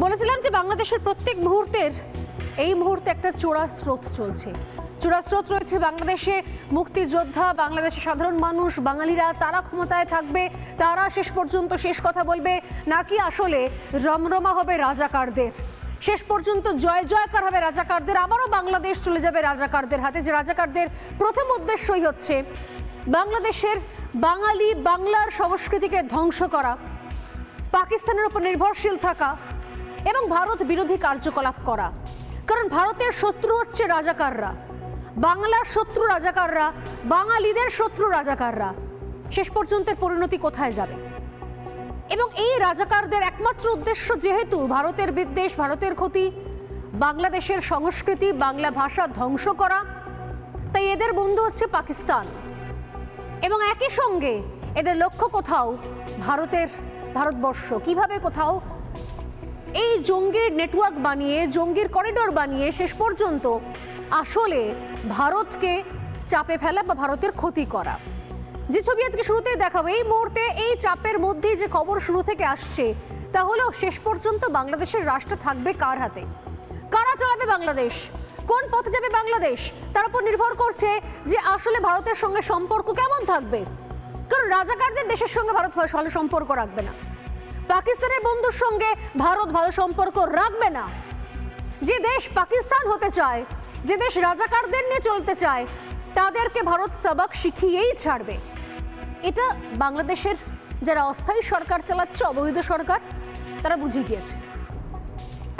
বলেছিলাম যে বাংলাদেশের প্রত্যেক মুহূর্তের এই মুহূর্তে একটা চোরা স্রোত চলছে। চোরা স্রোত রয়েছে বাংলাদেশে। মুক্তিযোদ্ধা, বাংলাদেশের সাধারণ মানুষ, বাঙালিরা তারা ক্ষমতায় থাকবে, তারা শেষ পর্যন্ত শেষ কথা বলবে, নাকি আসলে রমরমা হবে রাজাকারদের, শেষ পর্যন্ত জয় জয়কার হবে রাজাকারদের, আবারও বাংলাদেশ চলে যাবে রাজাকারদের হাতে। যে রাজাকারদের প্রথম উদ্দেশ্যই হচ্ছে বাংলাদেশের বাঙালি বাংলার সংস্কৃতিকে ধ্বংস করা, পাকিস্তানের উপর নির্ভরশীল থাকা এবং ভারত বিরোধী কার্যকলাপ করা। কারণ ভারতের শত্রু হচ্ছে রাজাকাররা, বাংলার শত্রু রাজাকাররা, বাঙালিদের শত্রু রাজাকাররা। শেষ পর্যন্ত পরিণতি কোথায় যাবে? এবং এই রাজাকারদের একমাত্র উদ্দেশ্য যেহেতু ভারতের বিদ্বেষ, ভারতের ক্ষতি, বাংলাদেশের সংস্কৃতি, বাংলা ভাষা ধ্বংস করা, তাই এদের বন্ধু হচ্ছে পাকিস্তান। এবং একই সঙ্গে এদের লক্ষ্য কোথাও ভারতবর্ষ। কিভাবে কোথাও এই জঙ্গির নেটওয়ার্ক বানিয়ে, জঙ্গির করিডোর বানিয়ে শেষ পর্যন্ত আসলে ভারতকে চাপে ফেলা বা ভারতের ক্ষতি করা। যে ছবি আজকে শুরুতেই দেখাবো, এই মুহূর্তে এই চাপের মধ্যেই যে খবর শুরু থেকে আসছে তা হলো শেষ পর্যন্ত বাংলাদেশের রাষ্ট্র থাকবে কার হাতে, কারা চালাবে বাংলাদেশ, কোন পথে যাবে বাংলাদেশ, তার উপর নির্ভর করছে যে আসলে ভারতের সঙ্গে সম্পর্ক কেমন থাকবে। কারণ রাজাকারদের দেশের সঙ্গে ভারত ভালো সম্পর্ক রাখবে না, পাকিস্তানের বন্ধুর সঙ্গে ভারত ভালো সম্পর্ক রাখবে না। যে দেশ পাকিস্তান হতে চায়, যে দেশ রাজাকারদের নিয়ে চলতে চায়, তাদেরকে ভারত সবক শিখিয়েই ছাড়বে। এটা বাংলাদেশের যারা অস্থায়ী সরকার চালাচ্ছে, অবৈধ সরকার, তারা বুঝে গিয়েছে।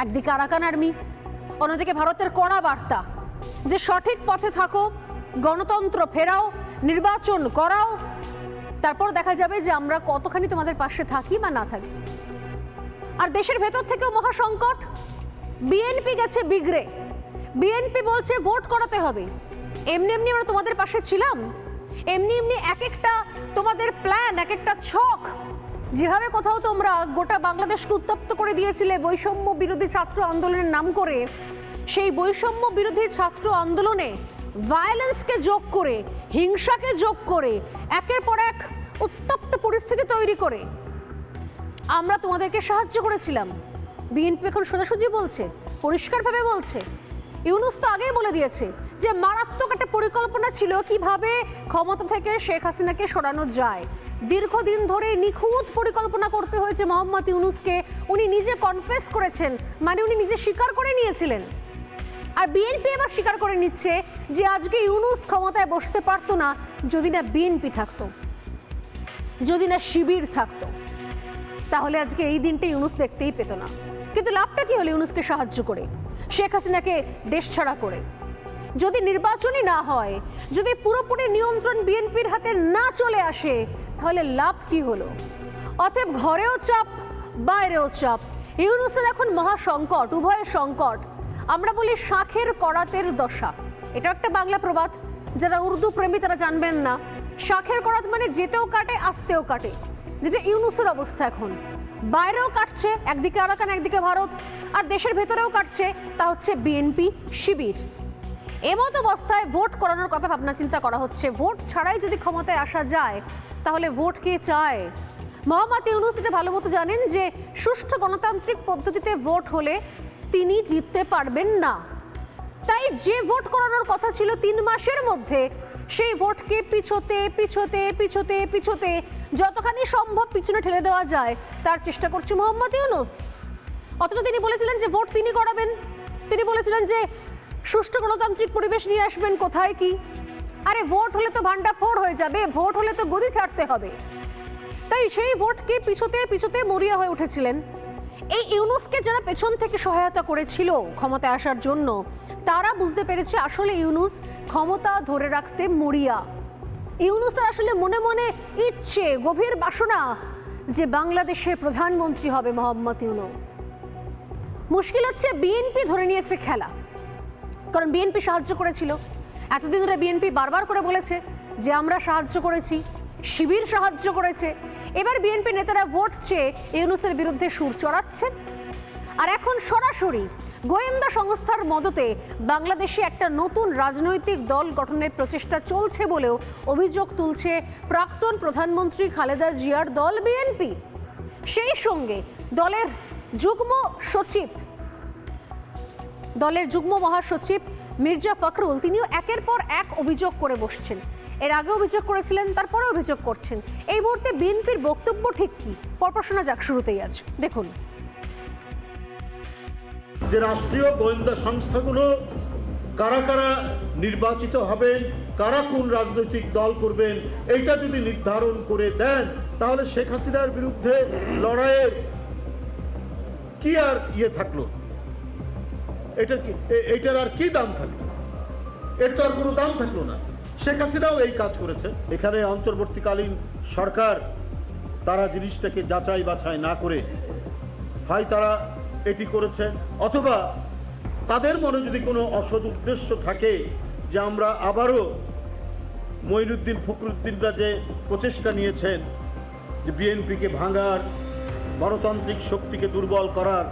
একদিকে আরাকান আর্মি, অন্যদিকে ভারতের কড়া বার্তা যে সঠিক পথে থাকো, গণতন্ত্র ফেরাও, নির্বাচন করাও, তারপর দেখা যাবে যে আমরা কতখানি তোমাদের পাশে থাকি বা না থাকি। আর দেশের ভেতর থেকেও মহাসংকট। বিএনপি গেছে বিগড়ে, বিএনপি বলছে ভোট করাতে হবে। এমনি এমনি আমরা তোমাদের পাশে ছিলাম, এমনি এমনি এক একটা তোমাদের প্ল্যান, এক একটা ছক, যেভাবে কোথাও তোমরা গোটা বাংলাদেশকে উত্তপ্ত করে দিয়েছিলে বৈষম্য বিরোধী ছাত্র আন্দোলনের নাম করে, সেই বৈষম্য বিরোধী ছাত্র আন্দোলনে ভায়োলেন্সকে যোগ করে, হিংসাকে যোগ করে, একের পর এক উত্তপ্ত পরিস্থিতি তৈরি করে আমরা তোমাদেরকে সাহায্য করেছিলাম। বিএনপি এখন সোজাসুজি বলছে, পরিষ্কারভাবে বলছে, ইউনূস তো আগেই বলে দিয়েছে যে মারাত্মক একটা পরিকল্পনা ছিল কিভাবে ক্ষমতা থেকে শেখ হাসিনাকে সরানো যায়। দীর্ঘদিন ধরে নিখুঁত পরিকল্পনা করতে হয়েছে মোহাম্মদ ইউনূসকে। উনি নিজে কনফেস করেছেন, মানে উনি নিজে স্বীকার করে নিয়েছিলেন। আর বিএনপি এবার স্বীকার করে নিচ্ছে যে আজকে ইউনূস ক্ষমতায় বসতে পারতো না যদি না বিএনপি থাকতো, যদি না শিবির থাকতো, তাহলে আজকে এই দিনটা ইউনূস দেখতেই পেত না। কিন্তু লাভটা কি হলো ইউনূসকে সাহায্য করে, শেখ হাসিনাকে দেশ ছাড়া করে? যদি নির্বাচনই না হয়, যদি পুরোপুরি নিয়ন্ত্রণ বিএনপির হাতে না চলে আসে, তাহলে লাভ কি হলো? অতএব ঘরেও চাপ, বাইরেও চাপ। ইউনূসের এখন মহা সংকট, উভয় সংকট। আমরা বলি শাঁখের করাতের দশা, এটা একটা বাংলা প্রবাদ, যারা উর্দু প্রেমী তারা জানবেন না। শাঁখের করাত মানে যেতেও কাটে, আসতেও কাটে, যেটা ইউনূসের অবস্থা এখন। বাইরেও কাটছে, একদিকে আরাকান, একদিকে ভারত, আর দেশের ভেতরেও কাটছে, তা হচ্ছে বিএনপি, শিবির। এমত অবস্থায় ভোট করানোর কথা ভাবনা চিন্তা করা হচ্ছে। ভোট ছাড়াই যদি ক্ষমতায় আসা যায়, তাহলে ভোট কে চায়? মোহাম্মদ ইউনূস এটা ভালো মতো জানেন যে সুষ্ঠু গণতান্ত্রিক পদ্ধতিতে ভোট হলে তিনি জিততে পারবেন না। তাই যে ভোট করানোর কথা ছিল 3 মাসের মধ্যে, সেই ভোটকে পিছোতে পিছোতে পিছোতে পিছোতে যতখানি সম্ভব পিছনে ঠেলে দেওয়া যায় তার চেষ্টা করছে মোহাম্মদ ইউনূস। অথচ তিনি বলেছিলেন যে ভোট তিনি করাবেন, তিনি বলেছিলেন যে সুষ্ঠু গণতান্ত্রিক পরিবেশ নিয়ে আসবেন। কোথায় কি? আরে ভোট হলে তো ভান্ডাফোড় হয়ে যাবে, ভোট হলে তো গদি ছাড়তে হবে। তাই সেই ভোটকে পিছোতে পিছোতে মরিয়া হয়ে উঠেছিলেন। এই ইউনূসকে যারা পেছন থেকে সহায়তা করেছিল ক্ষমতায় আসার জন্য, তারা বুঝতে পেরেছে আসলে ইউনূস ক্ষমতা ধরে রাখতে মরিয়া। ইউনূসের আসলে মনে মনে ইচ্ছে, গভীর বাসনা যে বাংলাদেশের প্রধানমন্ত্রী হবে মোহাম্মদ ইউনূস। মুশকিল হচ্ছে বিএনপি ধরে নিয়েছে খেলা, কারণ বিএনপি সাহায্য করেছিল। এতদিন ধরে বিএনপি বারবার করে বলেছে যে আমরা সাহায্য করেছি, শিবির সাহায্য করেছে। এবার বিএনপি নেতারা ভোট চেয়ে ইউনূসের বিরুদ্ধে সুর চড়াচ্ছেন। আর এখন সরাসরি গোয়েন্দা সংস্থার মদতে বাংলাদেশে একটা নতুন রাজনৈতিক দল গঠনের প্রচেষ্টা চলছে বলেও অভিযোগ তুলছে প্রাক্তন প্রধানমন্ত্রী খালেদা জিয়ার দল বিএনপি। সেই সঙ্গে দলের যুগ্ম সচিব, দলের যুগ্ম মহাসচিব মির্জা ফখরুল তিনিও একের পর এক অভিযোগ করে বসছেন। এর আগে অভিযোগ করেছিলেন, তারপরে অভিযোগ করছেন। এই মুহূর্তে বিএনপির বক্তব্য ঠিক কি, পরপর শোনা যাক। শুরুতেই আজ দেখুন যে রাষ্ট্রীয় গোয়েন্দা সংস্থাগুলো কারা কারা নির্বাচিত হবেন, কারা কোন রাজনৈতিক দল করবেন, এইটা যদি নির্ধারণ করে দেন তাহলে শেখ হাসিনার বিরুদ্ধে লড়াইয়ের কি আর থাকলো, এটার আর কি দাম থাকলো? এর তো আর কোনো দাম থাকলো না। শেখ হাসিনাও এই কাজ করেছে। এখানে অন্তর্বর্তীকালীন সরকার তারা জিনিসটাকে যাচাই বাছাই না করে হয় তারা এটি করেছে, অথবা তাদের মনে যদি কোনো অসৎ উদ্দেশ্য থাকে যে আমরা আবারও মঈনুদ্দিন ফখরুদ্দিনরা যে প্রচেষ্টা নিয়েছেন যে বিএনপিকে ভাঙার, গণতান্ত্রিক শক্তিকে দুর্বল করার,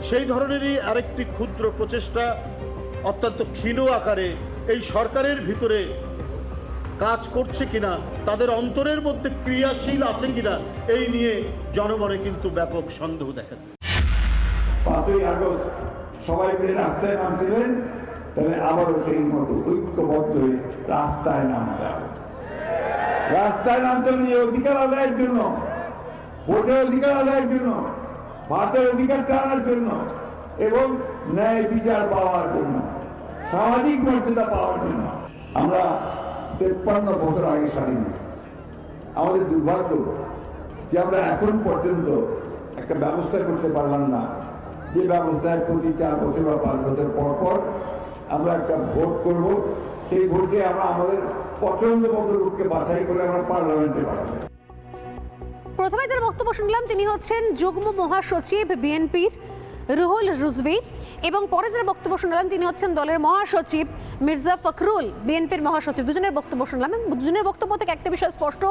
সেই ধরনেরই আরেকটি ক্ষুদ্র প্রচেষ্টা অত্যন্ত ক্ষীণ আকারে এই সরকারের ভিতরে কাজ করছে কিনা, তাদের অন্তরের মধ্যে ক্রিয়াশীল আছে কিনা, এই নিয়ে জনমনে কিন্তু ব্যাপক সন্দেহ দেখা যায়। 5ই আগস্ট সবাই মিলে রাস্তায় নামছিলেন, তবে আবারও সেই মতো ঐক্যবদ্ধ হয়ে রাস্তায় নামতে হবে। রাস্তায় নামতে হবে অধিকার আদায়ের জন্য, ভোটের অধিকার আদায়ের জন্য, ভাতের অধিকার জানার জন্য এবং ন্যায় বিচার পাওয়ার জন্য, সামাজিক মর্যাদা পাওয়ার জন্য। আমরা 53 বছর আগে স্বাধীন। আমাদের দুর্ভাগ্য যে আমরা এখন পর্যন্ত একটা ব্যবস্থা করতে পারলাম না, যে ব্যবস্থায় প্রতি 4 বছর বা 5 বছর পর পর আমরা একটা ভোট করব, সেই ভোটে আমরা আমাদের পছন্দ মতো লোককে বাছাই করে আমরা পার্লামেন্টে পাঠাবো। প্রথমে যার বক্তব্য শুনলাম তিনি হচ্ছেন যুগ্ম মহাসচিব বিএনপির রুহুল রিজভী, এবং পরে যার বক্তব্য শুনলাম তিনি হচ্ছেন দলের মহাসচিব মির্জা ফখরুল, বিএনপির মহাসচিব। দুজনের বক্তব্য শুনলাম, দুজনের বক্তব্য থেকে একটা বিষয় স্পষ্ট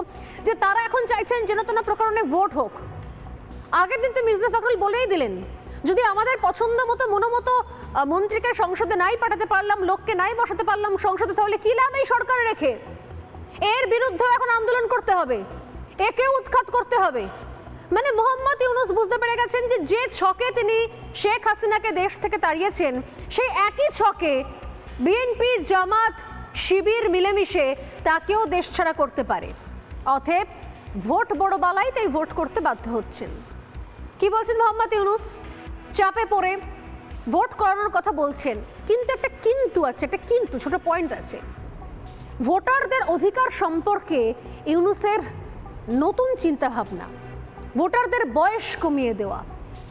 যে তারা এখন চাইছেন যেন তেন প্রকরণে ভোট হোক। আগের দিন তো মির্জা ফখরুল বলেই দিলেন, যদি আমাদের পছন্দ মতো মনোমতো মন্ত্রীকে সংসদে নাই পাঠাতে পারলাম, লোককে নাই বসাতে পারলাম সংসদে, তাহলে কি লাভ এই সরকার রেখে? এর বিরুদ্ধে এখন আন্দোলন করতে হবে, একে উৎখাত করতে হবে। মানে মোহাম্মদ ইউনূস বুঝতে পেরে গেছেন যে যে ছকে তিনি শেখ হাসিনাকে দেশ থেকে তাড়িয়েছেন, সেই একই ছকে বিএনপি, জামাত, শিবির মিলেমিশে তাকেও দেশ ছাড়া করতে পারে। অতএব ভোট বড় বালাই, তাই ভোট করতে বাধ্য হচ্ছেন। কি বলছেন মোহাম্মদ ইউনূস? চাপে পড়ে ভোট করানোর কথা বলছেন, কিন্তু একটা কিন্তু আছে, একটা কিন্তু ছোট পয়েন্ট আছে। ভোটারদের অধিকার সম্পর্কে ইউনূসের নতুন চিন্তাভাবনা, ভোটারদের বয়স কমিয়ে দেওয়া,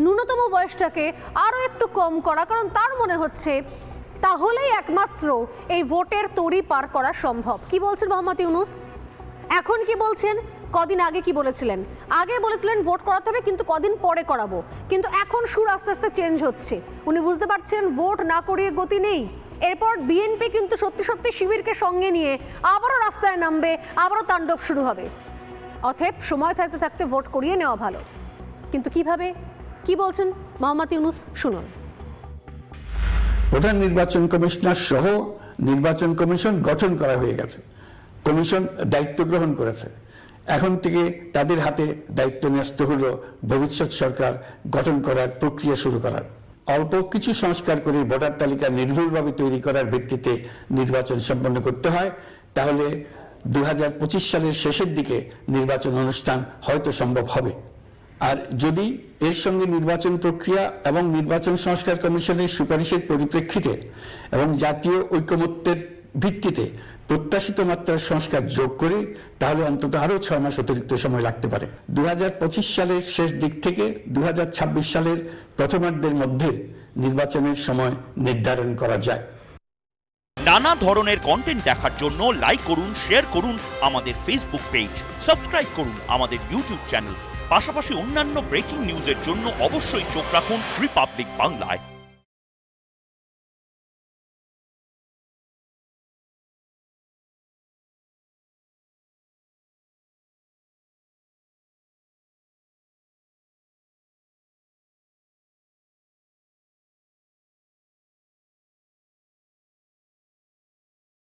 ন্যূনতম বয়সটাকে আরও একটু কম করা, কারণ তার মনে হচ্ছে তাহলেই একমাত্র এই ভোটের তরি পার করা সম্ভব। কি বলছেন মোহাম্মদ ইউনূস? এখন কি বলছেন, কদিন আগে কি বলেছিলেন? আগে বলেছিলেন ভোট করাতে হবে, কিন্তু কদিন পরে করাবো। কিন্তু এখন সুর আস্তে আস্তে চেঞ্জ হচ্ছে। উনি বুঝতে পারছেন ভোট না করিয়ে গতি নেই। এরপর বিএনপি কিন্তু সত্যি সত্যি শিবিরকে সঙ্গে নিয়ে আবারও রাস্তায় নামবে, আবারও তাণ্ডব শুরু হবে। অতএব সময় থাকতে থাকতে ভোট করিয়ে নেওয়া ভালো। কিন্তু কিভাবে, কি বলছেন মোহাম্মদ ইউনূস শুনুন। প্রধান নির্বাচন কমিশনার সহ নির্বাচন কমিশন গঠন করা হয়ে গেছে, কমিশন দায়িত্ব গ্রহণ করেছে। এখন থেকে তাদের হাতে দায়িত্ব ন্যস্ত হলো ভবিষ্যৎ সরকার গঠন করার প্রক্রিয়া শুরু করার। অল্প কিছু সংস্কার করে ভোটার তালিকা নির্ভুলভাবে তৈরি করার ভিত্তিতে নির্বাচন সম্পন্ন করতে হয়, তাহলে 2025 সালের শেষের দিকে নির্বাচন অনুষ্ঠান হয়তো সম্ভব হবে। আর যদি এর সঙ্গে নির্বাচন প্রক্রিয়া এবং নির্বাচন সংস্কার কমিশনের সুপারিশের পরিপ্রেক্ষিতে এবং জাতীয় ঐকমত্যের ভিত্তিতে প্রত্যাশিত মাত্রার সংস্কার যোগ করি, তাহলে অন্তত আরও 6 মাস অতিরিক্ত সময় লাগতে পারে। 2025 সালের শেষ দিক থেকে 2026 সালের প্রথমার্ধের মধ্যে নির্বাচনের সময় নির্ধারণ করা যায়। নানা ধরনের কন্টেন্ট দেখার জন্য লাইক করুন, শেয়ার করুন আমাদের ফেসবুক পেজ, সাবস্ক্রাইব করুন আমাদের ইউটিউব চ্যানেল। পাশাপাশি অন্যান্য ব্রেকিং নিউজের জন্য অবশ্যই চোখ রাখুন রিপাবলিক বাংলায়।